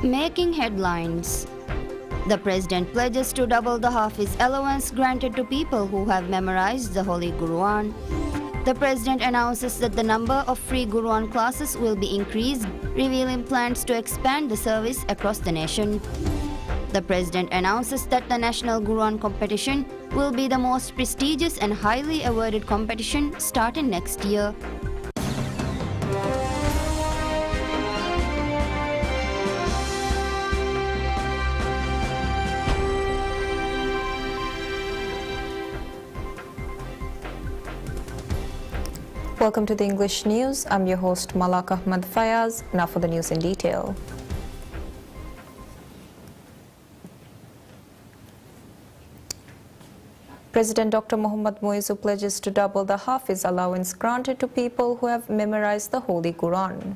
Making headlines. The President pledges to double the Hafiz allowance granted to people who have memorized the Holy Quran. The President announces that the number of free Quran classes will be increased, revealing plans to expand the service across the nation. The President announces that the National Quran competition will be the most prestigious and highly awarded competition starting next year. Welcome to the English News. I'm your host Malak Ahmad Fayaz. Now for the news in detail. President Dr. Mohammad Moizu pledges to double the Hafiz allowance granted to people who have memorized the Holy Quran.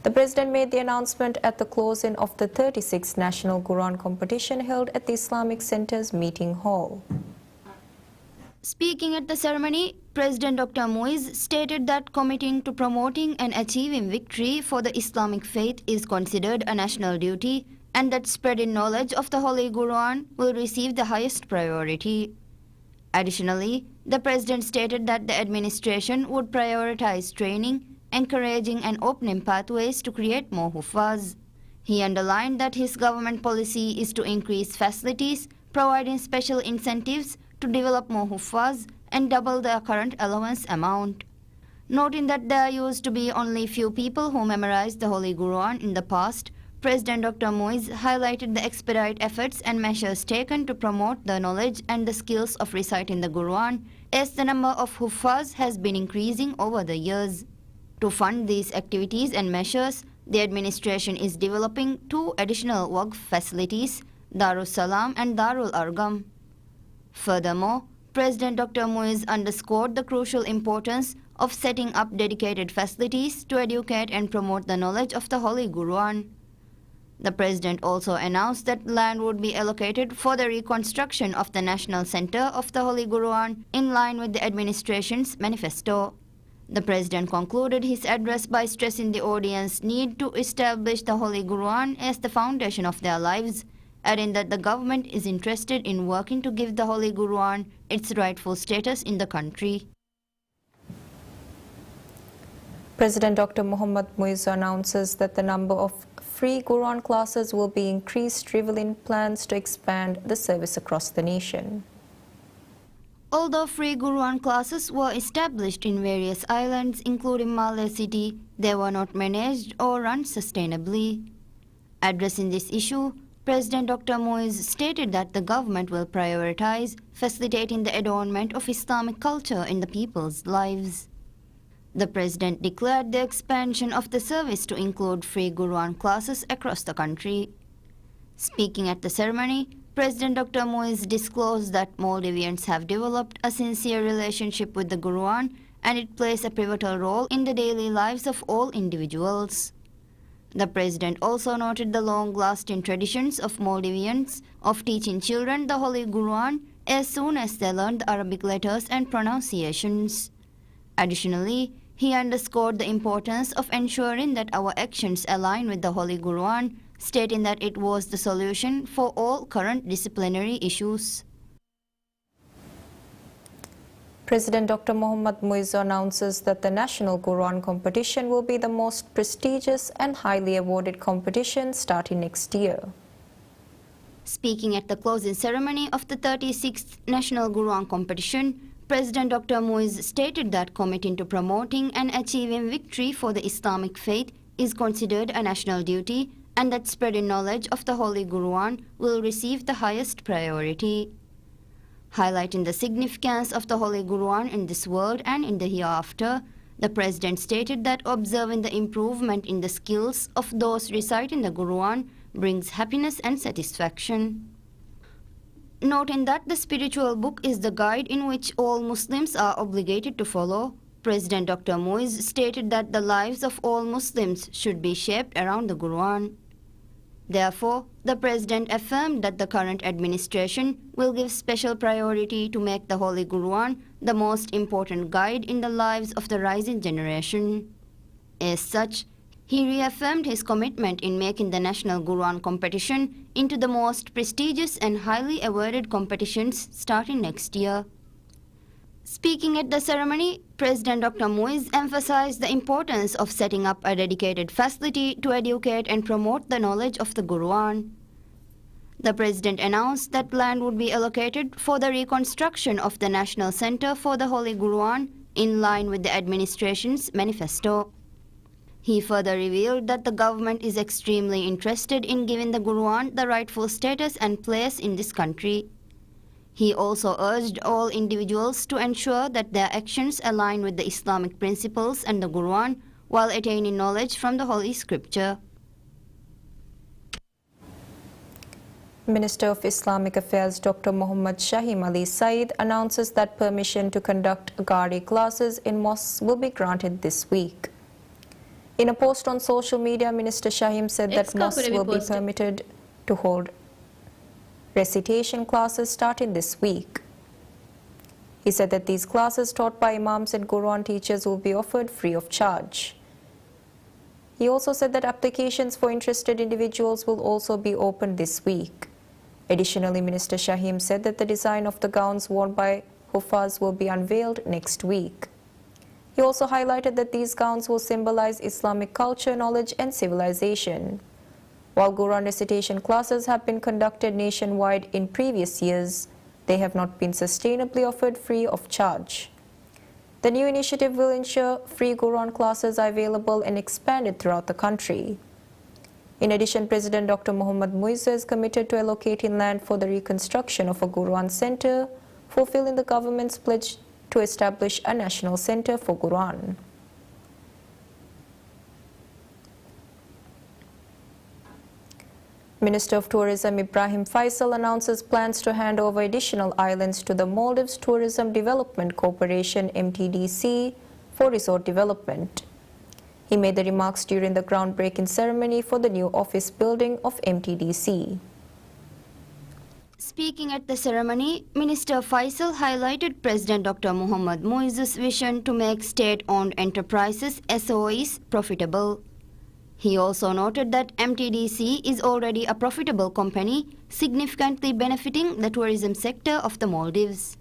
The President made the announcement at the closing of the 36th National Quran competition held at the Islamic Center's meeting hall. Speaking at the ceremony, President Dr. Moiz stated that committing to promoting and achieving victory for the Islamic faith is considered a national duty, and that spreading knowledge of the Holy Quran will receive the highest priority. Additionally, the President stated that the administration would prioritize training, encouraging and opening pathways to create more Huffaz. He underlined that his government policy is to increase facilities, providing special incentives to develop more Huffaz and double the current allowance amount. Noting that there used to be only few people who memorized the Holy Quran in the past, President Dr. Moiz highlighted the expedite efforts and measures taken to promote the knowledge and the skills of reciting the Quran, as the number of Huffaz has been increasing over the years. To fund these activities and measures, the administration is developing 2 additional Waqf facilities, Darus Salam and Darul Arqam. Furthermore, President Dr. Moiz underscored the crucial importance of setting up dedicated facilities to educate and promote the knowledge of the Holy Quran. The President also announced that land would be allocated for the reconstruction of the National Center of the Holy Quran in line with the administration's manifesto. The President concluded his address by stressing the audience's need to establish the Holy Quran as the foundation of their lives, adding that the government is interested in working to give the Holy Quran its rightful status in the country. President Dr. Mohammad Moizu announces that the number of free Quran classes will be increased, revealing plans to expand the service across the nation. Although free Quran classes were established in various islands, including Malé City, they were not managed or run sustainably. Addressing this issue, President Dr. Moiz stated that the government will prioritize facilitating the adornment of Islamic culture in the people's lives. The President declared the expansion of the service to include free Quran classes across the country. Speaking at the ceremony, President Dr. Moiz disclosed that Maldivians have developed a sincere relationship with the Quran, and it plays a pivotal role in the daily lives of all individuals. The President also noted the long-lasting traditions of Maldivians of teaching children the Holy Quran as soon as they learn the Arabic letters and pronunciations. Additionally, he underscored the importance of ensuring that our actions align with the Holy Quran, stating that it was the solution for all current disciplinary issues. President Dr. Mohammad Moizu announces that the National Quran competition will be the most prestigious and highly awarded competition starting next year. Speaking at the closing ceremony of the 36th National Quran competition, President Dr. Moiz stated that committing to promoting and achieving victory for the Islamic faith is considered a national duty, and that spreading knowledge of the Holy Quran will receive the highest priority. Highlighting the significance of the Holy Quran in this world and in the hereafter, the President stated that observing the improvement in the skills of those reciting the Quran brings happiness and satisfaction. Noting that the spiritual book is the guide in which all Muslims are obligated to follow, President Dr. Moiz stated that the lives of all Muslims should be shaped around the Quran. Therefore, the President affirmed that the current administration will give special priority to make the Holy Quran the most important guide in the lives of the rising generation. As such, He reaffirmed his commitment in making the National Quran competition into the most prestigious and highly awarded competitions starting next year. Speaking at the ceremony, President Dr. Muiz emphasized the importance of setting up a dedicated facility to educate and promote the knowledge of the Quran. The President announced that land would be allocated for the reconstruction of the National Center for the Holy Quran in line with the administration's manifesto. He further revealed that the government is extremely interested in giving the Quran the rightful status and place in this country. He also urged all individuals to ensure that their actions align with the Islamic principles and the Quran while attaining knowledge from the Holy Scripture. Minister of Islamic Affairs Dr. Muhammad Shahim Ali Saeed announces that permission to conduct Ghari classes in mosques will be granted this week. In a post on social media, Minister Shahim said that mosques will be permitted to hold recitation classes starting this week. He said that these classes taught by imams and Quran teachers will be offered free of charge. He also said that applications for interested individuals will also be opened this week. Additionally, Minister Shahim said that the design of the gowns worn by Hufaz will be unveiled next week. He also highlighted that these gowns will symbolize Islamic culture, knowledge and civilization. While Quran recitation classes have been conducted nationwide in previous years, they have not been sustainably offered free of charge. The new initiative will ensure free Quran classes are available and expanded throughout the country. In addition, President Dr. Muhammad Muiz is committed to allocating land for the reconstruction of a Quran center, fulfilling the government's pledge to establish a national center for Quran. Minister of Tourism Ibrahim Faisal announces plans to hand over additional islands to the Maldives Tourism Development Corporation (MTDC) for resort development. He made the remarks during the groundbreaking ceremony for the new office building of MTDC. Speaking at the ceremony, Minister Faisal highlighted President Dr. Muhammad Muiz's vision to make state-owned enterprises (SOEs) profitable. He also noted that MTDC is already a profitable company, significantly benefiting the tourism sector of the Maldives.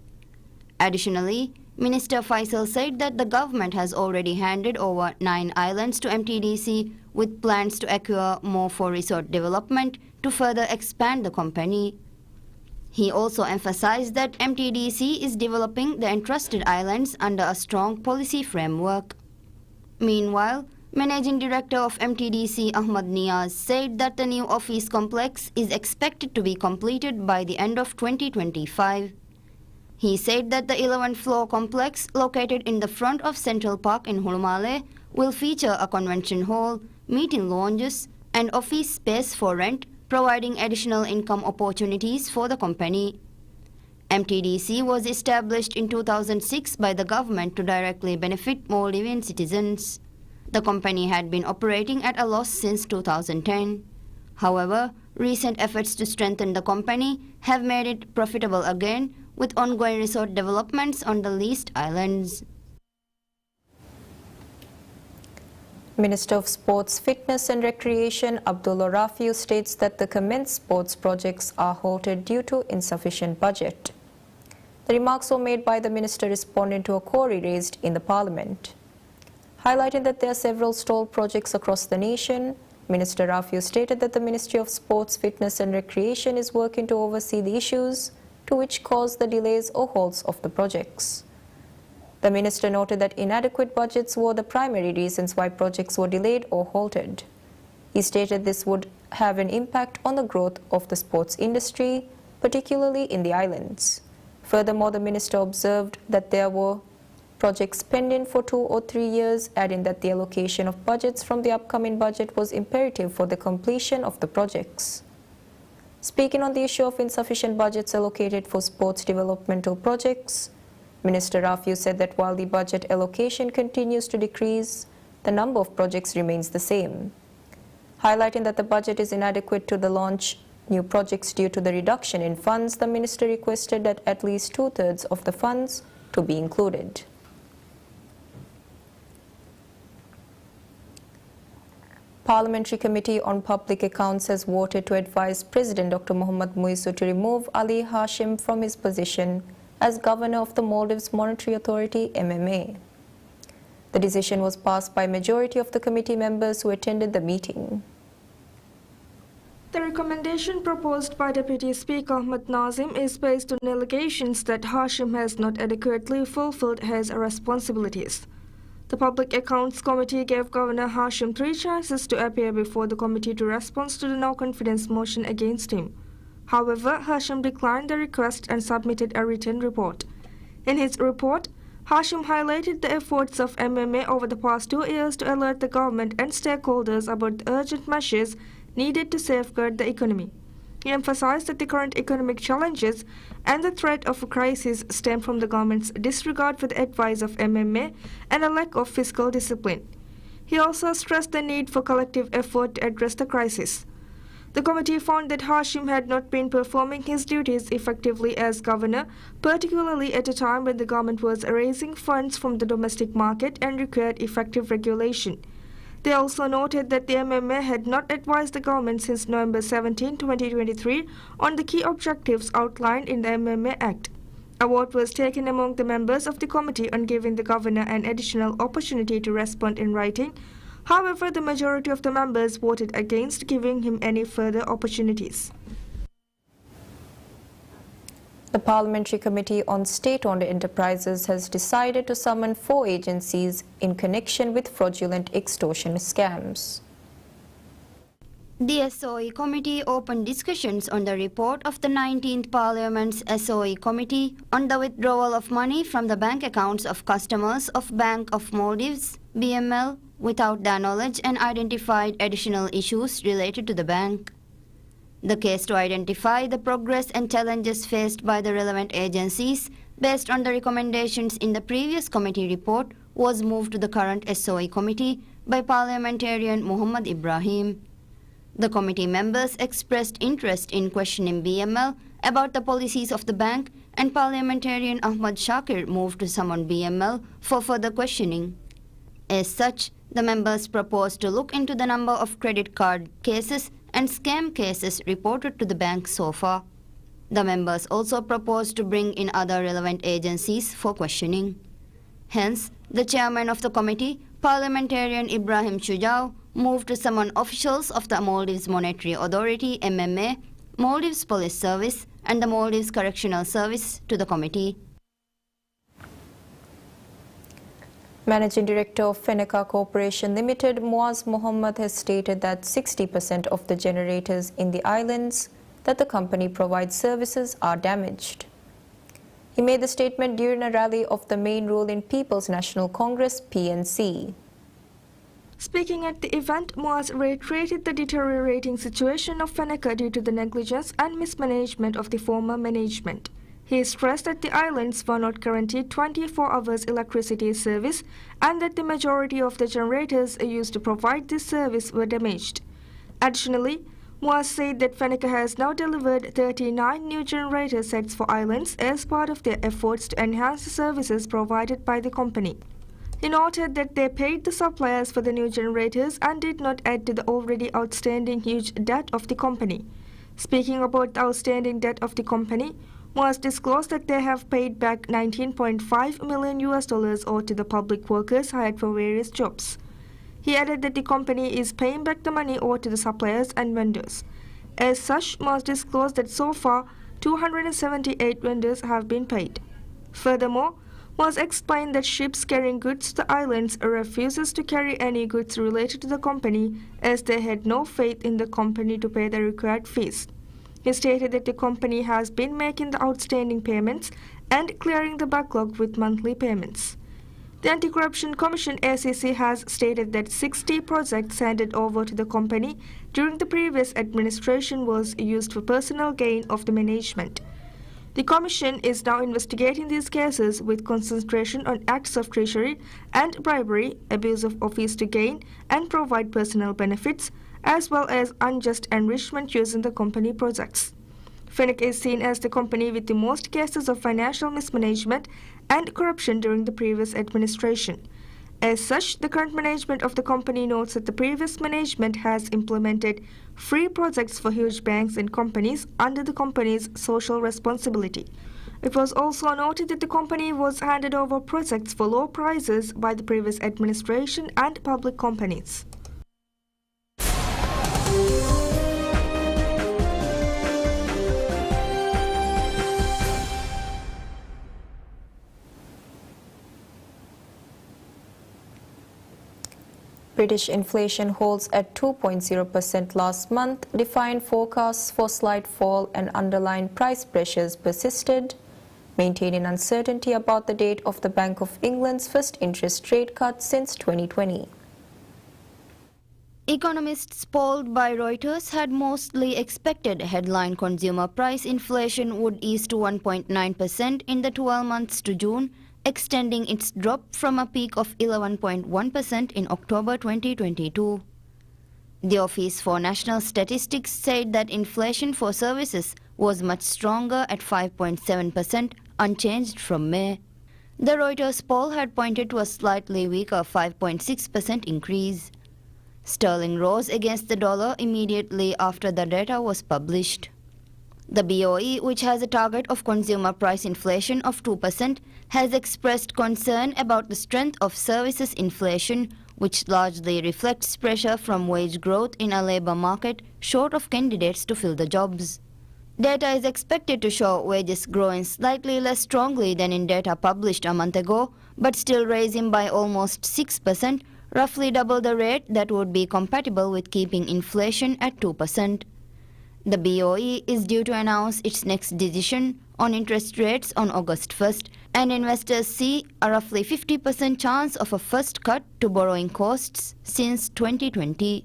Additionally, Minister Faisal said that the government has already handed over 9 islands to MTDC with plans to acquire more for resort development to further expand the company. He also emphasized that MTDC is developing the entrusted islands under a strong policy framework. Meanwhile, Managing Director of MTDC Ahmad Niaz said that the new office complex is expected to be completed by the end of 2025. He said that the 11-floor complex located in the front of Central Park in Hulmale will feature a convention hall, meeting lounges, and office space for rent, providing additional income opportunities for the company. MTDC was established in 2006 by the government to directly benefit Maldivian citizens. The company had been operating at a loss since 2010. However, recent efforts to strengthen the company have made it profitable again, with ongoing resort developments on the leased islands. Minister of Sports, Fitness and Recreation Abdullah Rafiu states that the commenced sports projects are halted due to insufficient budget. The remarks were made by the minister responding to a query raised in the parliament. Highlighting that there are several stalled projects across the nation, Minister Rafiu stated that the Ministry of Sports, Fitness and Recreation is working to oversee the issues to which caused the delays or halts of the projects. The minister noted that inadequate budgets were the primary reasons why projects were delayed or halted. He stated this would have an impact on the growth of the sports industry, particularly in the islands. Furthermore, the minister observed that there were projects pending for 2 or 3 years, adding that the allocation of budgets from the upcoming budget was imperative for the completion of the projects. Speaking on the issue of insufficient budgets allocated for sports developmental projects, Minister Rafiu said that while the budget allocation continues to decrease, the number of projects remains the same. Highlighting that the budget is inadequate to the launch new projects due to the reduction in funds, the minister requested that at least 2/3 of the funds to be included. Parliamentary Committee on Public Accounts has voted to advise President Dr. Mohammad Muizu to remove Ali Hashim from his position as Governor of the Maldives Monetary Authority MMA. The decision was passed by a majority of the committee members who attended the meeting. The recommendation proposed by Deputy Speaker Ahmad Nazim is based on allegations that Hashim has not adequately fulfilled his responsibilities. The Public Accounts Committee gave Governor Hashim 3 chances to appear before the committee to respond to the no-confidence motion against him. However, Hashim declined the request and submitted a written report. In his report, Hashim highlighted the efforts of MMA over the past 2 years to alert the government and stakeholders about the urgent measures needed to safeguard the economy. He emphasized that the current economic challenges and the threat of a crisis stem from the government's disregard for the advice of MMA and a lack of fiscal discipline. He also stressed the need for collective effort to address the crisis. The committee found that Hashim had not been performing his duties effectively as governor, particularly at a time when the government was raising funds from the domestic market and required effective regulation. They also noted that the MMA had not advised the government since November 17, 2023 on the key objectives outlined in the MMA Act. A vote was taken among the members of the committee on giving the governor an additional opportunity to respond in writing. However, the majority of the members voted against giving him any further opportunities. The Parliamentary Committee on State-Owned Enterprises has decided to summon 4 agencies in connection with fraudulent extortion scams. The SOE Committee opened discussions on the report of the 19th Parliament's SOE Committee on the withdrawal of money from the bank accounts of customers of Bank of Maldives, BML, without their knowledge, and identified additional issues related to the bank. The case to identify the progress and challenges faced by the relevant agencies based on the recommendations in the previous committee report was moved to the current SOE Committee by Parliamentarian Muhammad Ibrahim. The committee members expressed interest in questioning BML about the policies of the bank, and Parliamentarian Ahmad Shakir moved to summon BML for further questioning. As such, the members proposed to look into the number of credit card cases and scam cases reported to the bank so far. The members also proposed to bring in other relevant agencies for questioning. Hence, the chairman of the committee, Parliamentarian Ibrahim Shujau, moved to summon officials of the Maldives Monetary Authority MMA, Maldives Police Service, and the Maldives Correctional Service to the committee. Managing Director of Feneka Corporation Limited, Muaz Mohammed, has stated that 60% of the generators in the islands that the company provides services are damaged. He made the statement during a rally of the main ruling People's National Congress (PNC). Speaking at the event, Muaz reiterated the deteriorating situation of Feneka due to the negligence and mismanagement of the former management. He stressed that the islands were not guaranteed 24 hours electricity service and that the majority of the generators used to provide this service were damaged. Additionally, Muaz said that Feneka has now delivered 39 new generator sets for islands as part of their efforts to enhance the services provided by the company. He noted that they paid the suppliers for the new generators and did not add to the already outstanding huge debt of the company. Speaking about the outstanding debt of the company, Muaz disclosed that they have paid back $19.5 million owed to the public workers hired for various jobs. He added that the company is paying back the money owed to the suppliers and vendors. As such, Muaz disclosed that so far 278 vendors have been paid. Furthermore, Muaz explained that ships carrying goods to the islands refuses to carry any goods related to the company as they had no faith in the company to pay the required fees. He stated that the company has been making the outstanding payments and clearing the backlog with monthly payments. The Anti-Corruption Commission ACC has stated that 60 projects handed over to the company during the previous administration was used for personal gain of the management. The Commission is now investigating these cases with concentration on acts of treachery and bribery, abuse of office to gain and provide personal benefits, as well as unjust enrichment using the company projects. Feneka is seen as the company with the most cases of financial mismanagement and corruption during the previous administration. As such, the current management of the company notes that the previous management has implemented free projects for huge banks and companies under the company's social responsibility. It was also noted that the company was handed over projects for low prices by the previous administration and public companies. British inflation holds at 2.0% last month. Defiant forecasts for slight fall and underlying price pressures persisted, maintaining uncertainty about the date of the Bank of England's first interest rate cut since 2020. Economists polled by Reuters had mostly expected headline consumer price inflation would ease to 1.9% in the 12 months to June, extending its drop from a peak of 11.1% in October 2022. The Office for National Statistics said that inflation for services was much stronger at 5.7%, unchanged from May. The Reuters poll had pointed to a slightly weaker 5.6% increase. Sterling rose against the dollar immediately after the data was published. The BOE, which has a target of consumer price inflation of 2%, has expressed concern about the strength of services inflation, which largely reflects pressure from wage growth in a labor market short of candidates to fill the jobs. Data is expected to show wages growing slightly less strongly than in data published a month ago, but still rising by almost 6%, roughly double the rate that would be compatible with keeping inflation at 2%. The BOE is due to announce its next decision on interest rates on August 1st, and investors see a roughly 50% chance of a first cut to borrowing costs since 2020.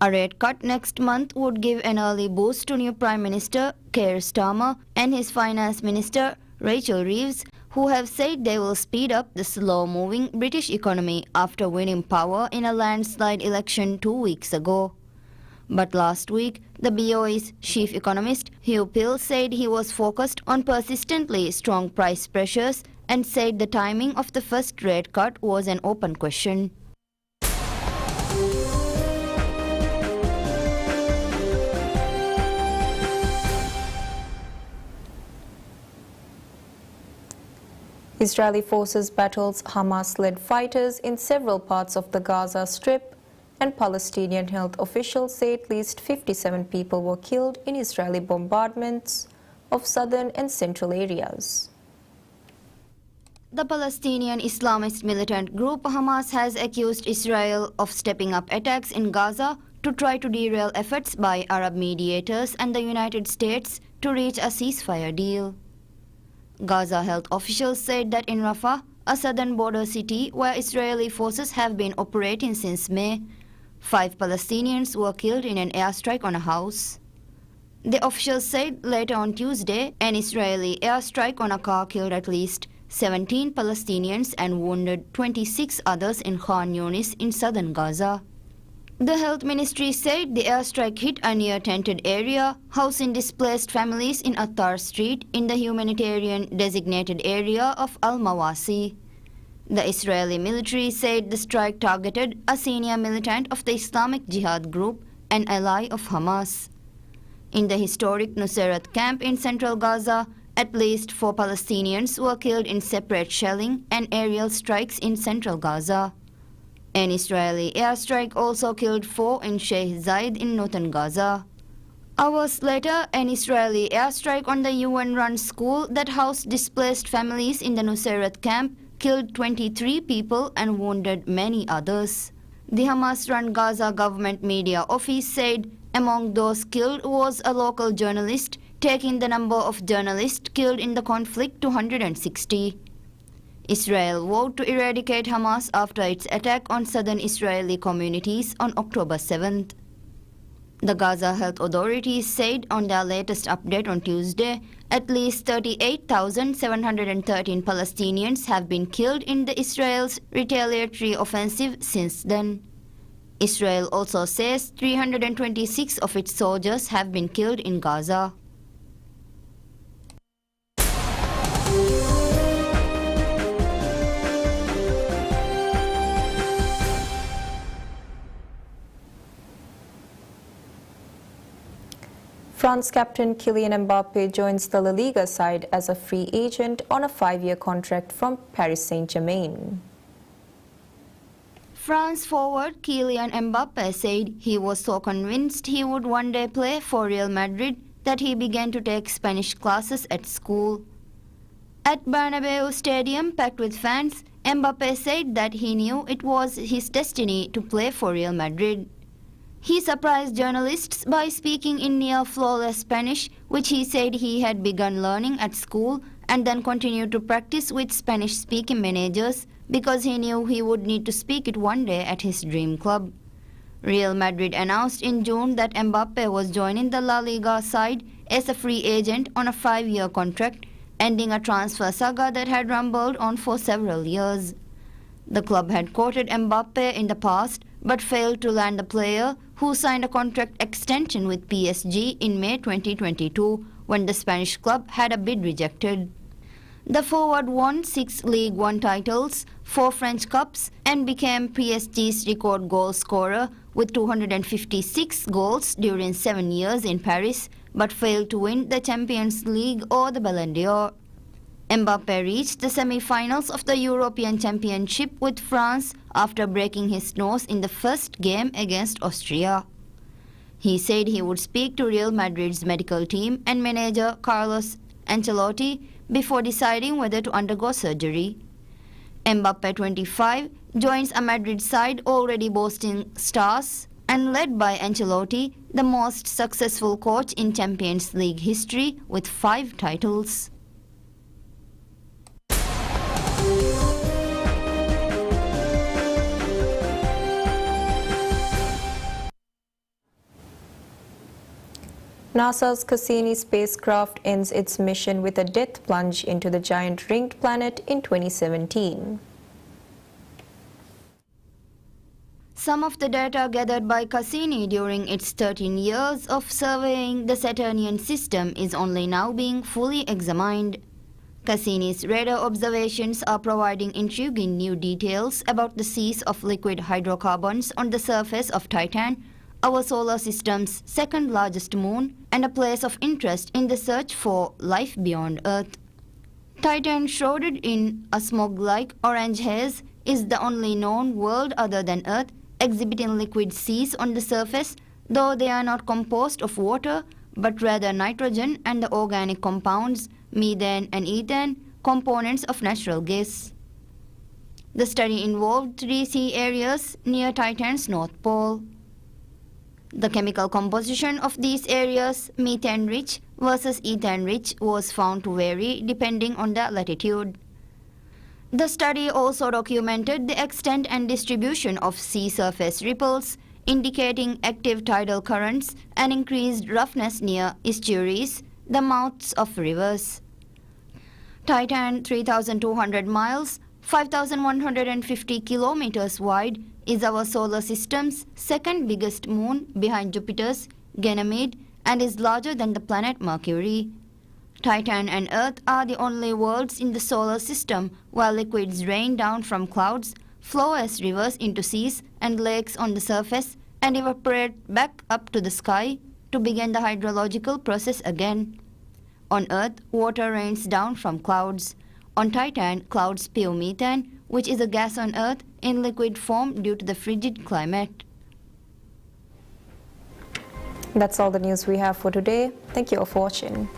A rate cut next month would give an early boost to new Prime Minister Keir Starmer and his Finance Minister Rachel Reeves, who have said they will speed up the slow-moving British economy after winning power in a landslide election 2 weeks ago. But last week, the BOE's chief economist Hugh Pill said he was focused on persistently strong price pressures and said the timing of the first rate cut was an open question. Israeli forces battled Hamas-led fighters in several parts of the Gaza Strip, and Palestinian health officials say at least 57 people were killed in Israeli bombardments of southern and central areas. The Palestinian Islamist militant group Hamas has accused Israel of stepping up attacks in Gaza to try to derail efforts by Arab mediators and the United States to reach a ceasefire deal. Gaza health officials said that in Rafah, a southern border city where Israeli forces have been operating since May, 5 Palestinians were killed in an airstrike on a house. The officials said later on Tuesday, an Israeli airstrike on a car killed at least 17 Palestinians and wounded 26 others in Khan Yunis in southern Gaza. The health ministry said the airstrike hit a near-tented area, housing displaced families in Attar Street in the humanitarian designated area of Al-Mawasi. The Israeli military said the strike targeted a senior militant of the Islamic Jihad group, an ally of Hamas. In the historic Nuseirat camp in central Gaza, at least 4 Palestinians were killed in separate shelling and aerial strikes in central Gaza. An Israeli airstrike also killed 4 in Sheikh Zayed in northern Gaza. Hours later, an Israeli airstrike on the UN-run school that housed displaced families in the Nuseirat camp killed 23 people and wounded many others. The Hamas-run Gaza government media office said among those killed was a local journalist, taking the number of journalists killed in the conflict to 160. Israel vowed to eradicate Hamas after its attack on southern Israeli communities on October 7th. The Gaza Health Authorities said on their latest update on Tuesday, at least 38,713 Palestinians have been killed in Israel's retaliatory offensive since then. Israel also says 326 of its soldiers have been killed in Gaza. France captain Kylian Mbappe joins the La Liga side as a free agent on a 5-year contract from Paris Saint-Germain. France forward Kylian Mbappe said he was so convinced he would one day play for Real Madrid that he began to take Spanish classes at school. At Bernabeu Stadium packed with fans, Mbappe said that he knew it was his destiny to play for Real Madrid. He surprised journalists by speaking in near flawless Spanish, which he said he had begun learning at school and then continued to practice with Spanish-speaking managers because he knew he would need to speak it one day at his dream club. Real Madrid announced in June that Mbappe was joining the La Liga side as a free agent on a 5-year contract, ending a transfer saga that had rumbled on for several years. The club had courted Mbappe in the past but failed to land the player, who signed a contract extension with PSG in May 2022 when the Spanish club had a bid rejected. The forward won 6 League One titles, 4 French Cups, and became PSG's record goal scorer with 256 goals during 7 years in Paris, but failed to win the Champions League or the Ballon d'Or. Mbappe reached the semi-finals of the European Championship with France after breaking his nose in the first game against Austria. He said he would speak to Real Madrid's medical team and manager Carlos Ancelotti before deciding whether to undergo surgery. Mbappe, 25, joins a Madrid side already boasting stars and led by Ancelotti, the most successful coach in Champions League history with 5 titles. NASA's Cassini spacecraft ends its mission with a death plunge into the giant ringed planet in 2017. Some of the data gathered by Cassini during its 13 years of surveying the Saturnian system is only now being fully examined. Cassini's radar observations are providing intriguing new details about the seas of liquid hydrocarbons on the surface of Titan, our solar system's second largest moon, and a place of interest in the search for life beyond Earth. Titan, shrouded in a smog-like orange haze, is the only known world other than Earth exhibiting liquid seas on the surface, though they are not composed of water, but rather nitrogen and the organic compounds, methane and ethane, components of natural gas. The study involved 3 sea areas near Titan's North Pole. The chemical composition of these areas, methane-rich versus ethane-rich, was found to vary depending on the latitude. The study also documented the extent and distribution of sea surface ripples, indicating active tidal currents and increased roughness near estuaries, the mouths of rivers. Titan, 3,200 miles, 5,150 kilometers wide, is our solar system's second biggest moon behind Jupiter's Ganymede and is larger than the planet Mercury. Titan and Earth are the only worlds in the solar system where liquids rain down from clouds, flow as rivers into seas and lakes on the surface, and evaporate back up to the sky to begin the hydrological process again. On Earth, water rains down from clouds. On Titan, clouds spew methane, which is a gas on Earth, in liquid form due to the frigid climate. That's all the news we have for today. Thank you all for watching.